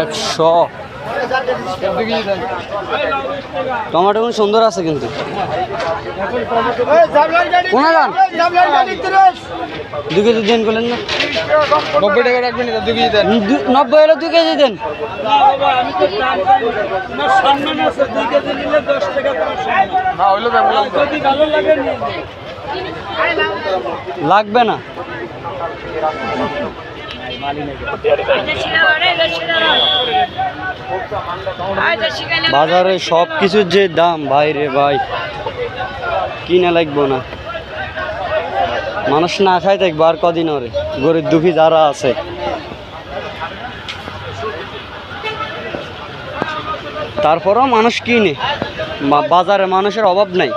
একশো। টমেটো কোন সুন্দর আছে কিন্তু। কোনা যান 2 কেজি দেন করলেন না? 90 টাকা রাখবেন, 2 কেজি দেন। 90 হলে 2 কেজি দেন। লাগবে না। বাজারে সব কিছুর যে দাম ভাই রে ভাই, কিনা লাগবো না। মানুষ না খায় দেখবো আর কদিন ওরে, গরিব দুঃখী যারা আছে। তারপরও মানুষ কিনে, বাজারে মানুষের অভাব নাই।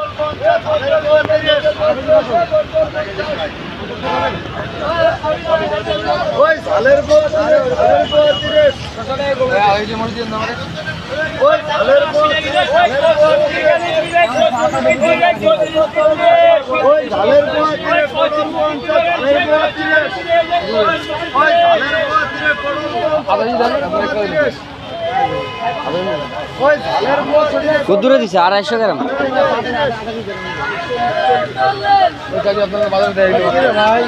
কত দূরে দিছে? 250 গ্রাম। ভাই